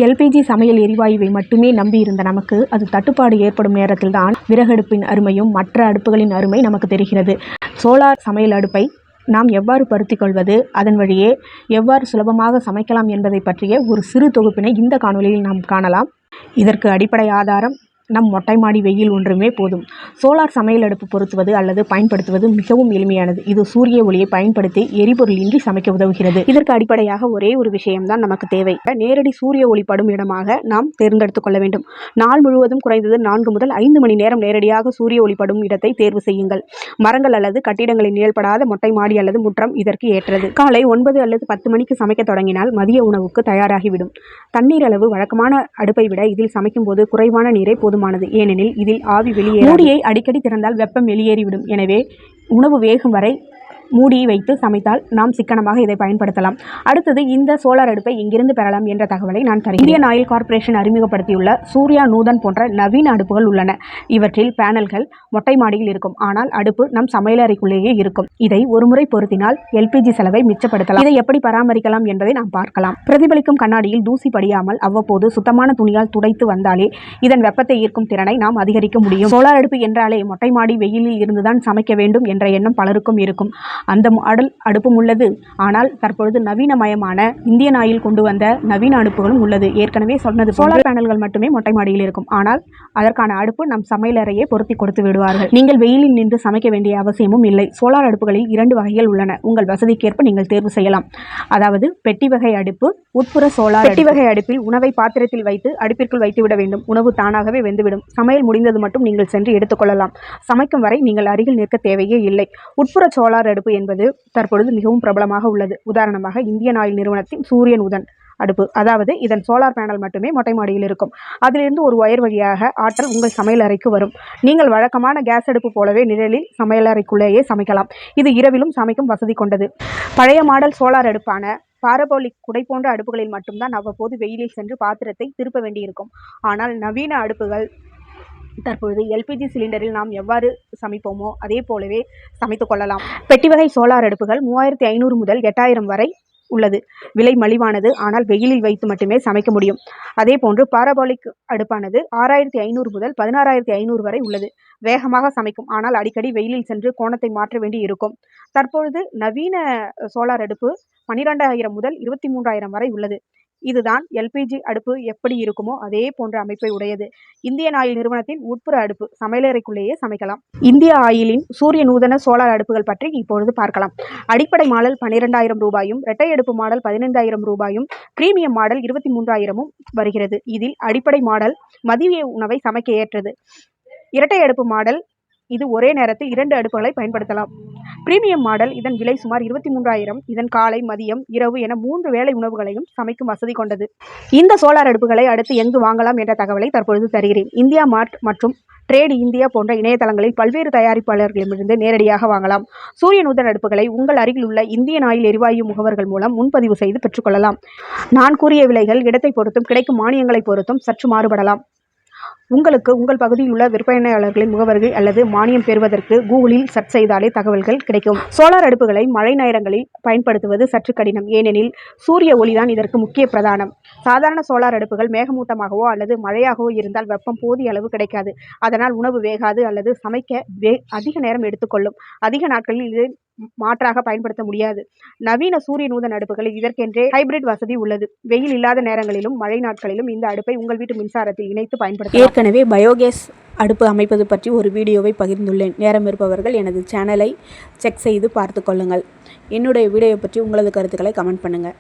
LPG சமையல் எரிவாயுவை மட்டுமே நம்பியிருந்த நமக்கு அது தட்டுப்பாடு ஏற்படும் நேரத்தில் தான் விறகடுப்பின் அருமையும் மற்ற அடுப்புகளின் அருமை நமக்கு தெரிகிறது. சோலார் சமையல் அடுப்பை நாம் எவ்வாறு பருத்திக் கொள்வது, அதன் வழியே எவ்வாறு சுலபமாக சமைக்கலாம் என்பதை பற்றிய ஒரு சிறு தொகுப்பினை இந்த காணொலியில் நாம் காணலாம். இதற்கு அடிப்படை ஆதாரம் நம் மொட்டை மாடி வெயில் ஒன்றுமே போதும். சோலார் சமையல் அடுப்பு பொருத்துவது அல்லது பயன்படுத்துவது மிகவும் எளிமையானது. இது சூரிய ஒளியை பயன்படுத்தி எரிபொருள் இன்றி சமைக்க உதவுகிறது. இதற்கு அடிப்படையாக ஒரே ஒரு விஷயம்தான் நமக்கு தேவை. நேரடி சூரிய ஒளி படும் இடமாக நாம் தேர்ந்தெடுத்துக் கொள்ள வேண்டும். நாள் முழுவதும் குறைந்தது 4 முதல் 5 மணி நேரம் நேரடியாக சூரிய ஒளி படும் இடத்தை தேர்வு செய்யுங்கள். மரங்கள் அல்லது கட்டிடங்களில் நிழல்படாத மொட்டை மாடி அல்லது முற்றம் இதற்கு ஏற்றது. காலை 9 அல்லது 10 மணிக்கு சமைக்க தொடங்கினால் மதிய உணவுக்கு தயாராகிவிடும். தண்ணீர் அளவு வழக்கமான அடுப்பை விட இதில் சமைக்கும் போது குறைவான நீரை போதுமானது. ஏனெனில் இதில் ஆவி வெளியேறும். மூடியை அடிக்கடி திறந்தால் வெப்பம் வெளியேறிவிடும். எனவே உணவு வேகும் வரை மூடியை வைத்து சமைத்தால் நாம் சிக்கனமாக இதை பயன்படுத்தலாம். அடுத்தது இந்த சோலார் அடுப்பை எங்கிருந்து பெறலாம் என்ற தகவலை நான் தருகிறேன். Indian oil corporation அறிமுகப்படுத்தியுள்ள Surya Nutan போன்ற நவீன அடுப்புகள் உள்ளன. இவற்றில் பேனல்கள் மொட்டை மாடியில் இருக்கும். ஆனால் அடுப்பு நம் சமையலறைக்குள்ளேயே இருக்கும். இதை ஒருமுறை பொருத்தினால் எல்பிஜி செலவை மிச்சப்படுத்தலாம். இதை எப்படி பராமரிக்கலாம் என்பதை நாம் பார்க்கலாம். பிரதிபலிக்கும் கண்ணாடியில் தூசி படியாமல் அவ்வப்போது சுத்தமான துணியால் துடைத்து வந்தாலே இதன் வெப்பத்தை ஈர்க்கும் திறனை நாம் அதிகரிக்க முடியும். சோலார் அடுப்பு என்றாலே மொட்டை மாடி வெயிலில் இருந்துதான் சமைக்க வேண்டும் என்ற எண்ணம் பலருக்கும் இருக்கும். அந்த மாடல் அடுப்பும் உள்ளது. ஆனால் தற்பொழுது நவீனமயமான இந்தியன் ஆயில் கொண்டு வந்த நவீன அடுப்புகளும் உள்ளது. ஏற்கனவே சொன்னது சோலார் பேனல்கள் மட்டுமே மொட்டை மாடியில் இருக்கும். ஆனால் அதற்கான அடுப்பு நம் சமையலறையே பொருத்தி கொடுத்து விடுவார்கள். நீங்கள் வெயிலில் நின்று சமைக்க வேண்டிய அவசியமும் இல்லை. சோலார் அடுப்புகளில் 2 வகைகள் உள்ளன. உங்கள் வசதிக்கேற்ப நீங்கள் தேர்வு செய்யலாம். அதாவது பெட்டி வகை அடுப்பு, உட்புற சோலார். பெட்டி வகை அடுப்பில் உணவை பாத்திரத்தில் வைத்து அடுப்பிற்குள் வைத்துவிட வேண்டும். உணவு தானாகவே வெந்துவிடும். சமையல் முடிந்தது மட்டும் நீங்கள் சென்று எடுத்துக்கொள்ளலாம். சமைக்கும் வரை நீங்கள் அருகில் நிற்க தேவையே இல்லை. உட்புற சோலார் அடுப்பு என்பது தற்பொழுது மிகவும் பிரபலமாக உள்ளது. உதாரணமாக இந்தியன் ஆயில் நிறுவனத்தின் சூரிய நூதன் அடுப்பு. அதாவது இதன் சோலார் பேனல் மட்டுமே மொட்டை மாடியில் இருக்கும். அதிலிருந்து ஒரு ஒயர் வழியாக ஆற்றல் உங்கள் சமையல் அறைக்கு வரும். நீங்கள் வழக்கமான கேஸ் அடுப்பு போலவே நிழலில் சமையலறைக்குள்ளேயே சமைக்கலாம். இது இரவிலும் சமைக்கும் வசதி கொண்டது. பழைய மாடல் சோலார் அடுப்பான பாரபோலிக் குடை போன்ற அடுப்புகளில் மட்டும்தான் அவ்வப்போது வெயிலில் சென்று பாத்திரத்தை திருப்ப வேண்டியிருக்கும். ஆனால் நவீன அடுப்புகள் தற்பொழுது எல்பிஜி சிலிண்டரில் நாம் எவ்வாறு சமைப்போமோ அதே போலவே சமைத்து கொள்ளலாம். பெட்டி வகை சோலார் அடுப்புகள் 3500 முதல் 8000 வரை உள்ளது. விலை மலிவானது. ஆனால் வெயிலில் வைத்து மட்டுமே சமைக்க முடியும். அதே போன்று பாரபோலிக் அடுப்பானது 6500 முதல் 16500 வரை உள்ளது. வேகமாக சமைக்கும். ஆனால் அடிக்கடி வெயிலில் சென்று கோணத்தை மாற்ற வேண்டி இருக்கும். தற்பொழுது நவீன சோலார் அடுப்பு 12000 முதல் 23000 வரை உள்ளது. இதுதான் எல்பிஜி அடுப்பு எப்படி இருக்குமோ அதே போன்ற அமைப்பை உடையது. இந்தியன் ஆயில் நிறுவனத்தின் உட்புற அடுப்பு. சமையலறைக்குள்ளேயே சமைக்கலாம். இந்தியா ஆயிலின் சூரிய நூதன சோலார் அடுப்புகள் பற்றி இப்பொழுது பார்க்கலாம். அடிப்படை மாடல் 12000 ரூபாயும், இரட்டை அடுப்பு மாடல் 15000 ரூபாயும், பிரீமியம் மாடல் 23000 வருகிறது. இதில் அடிப்படை மாடல் மதிய உணவை சமைக்க ஏற்றது. இரட்டை அடுப்பு மாடல் இது ஒரே நேரத்தில் 2 அடுப்புகளை பயன்படுத்தலாம். பிரீமியம் மாடல் இதன் விலை சுமார் 23000. இதன் காலை, மதியம், இரவு என 3 வேளை உணவுகளையும் சமைக்கும் வசதி கொண்டது. இந்த சோலார் அடுப்புகளை அடுத்து எங்கு வாங்கலாம் என்ற தகவலை தற்பொழுது தருகிறேன். இந்தியா மார்ட் மற்றும் ட்ரேட் இந்தியா போன்ற இணையதளங்களில் பல்வேறு தயாரிப்பாளர்களிடமிருந்து நேரடியாக வாங்கலாம். சூரிய நூதன் அடுப்புகளை உங்கள் அருகில் உள்ள இந்தியன் ஆயில் எரிவாயு முகவர்கள் மூலம் முன்பதிவு செய்து பெற்றுக்கொள்ளலாம். நான் கூறிய விலைகள் இடத்தை பொறுத்தும் கிடைக்கும் மானியங்களை பொறுத்தும் சற்று மாறுபடலாம். உங்களுக்கு உங்கள் பகுதியில் உள்ள விற்பனையாளர்களின் முகவர்கள் அல்லது மானியம் பெறுவதற்கு கூகுளில் சர்ச் செய்தாலே தகவல்கள் கிடைக்கும். சோலார் அடுப்புகளை மழை நேரங்களில் பயன்படுத்துவது சற்று கடினம். ஏனெனில் சூரிய ஒளிதான் இதற்கு முக்கிய பிரதானம். சாதாரண சோலார் அடுப்புகள் மேகமூட்டமாகவோ அல்லது மழையாகவோ இருந்தால் வெப்பம் போதிய அளவு கிடைக்காது. அதனால் உணவு வேகாது அல்லது சமைக்க அதிக நேரம் எடுத்துக்கொள்ளும். அதிக நாட்களில் இது மாற்றாக பயன்படுத்த முடியாது. நவீன சூரிய நூதன் அடுப்புகளில் இதற்கென்றே ஹைபிரிட் வசதி உள்ளது. வெயில் இல்லாத நேரங்களிலும் மழை நாட்களிலும் இந்த அடுப்பை உங்கள் வீட்டு மின்சாரத்தில் இணைத்து பயன்படுத்தலாம். ஏற்கனவே பயோகேஸ் அடுப்பு அமைப்பது பற்றி ஒரு வீடியோவை பகிர்ந்துள்ளேன். நேரம் இருப்பவர்கள் எனது சேனலை செக் செய்து பார்த்து கொள்ளுங்கள். என்னுடைய வீடியோ பற்றி உங்களது கருத்துக்களை கமெண்ட் பண்ணுங்கள்.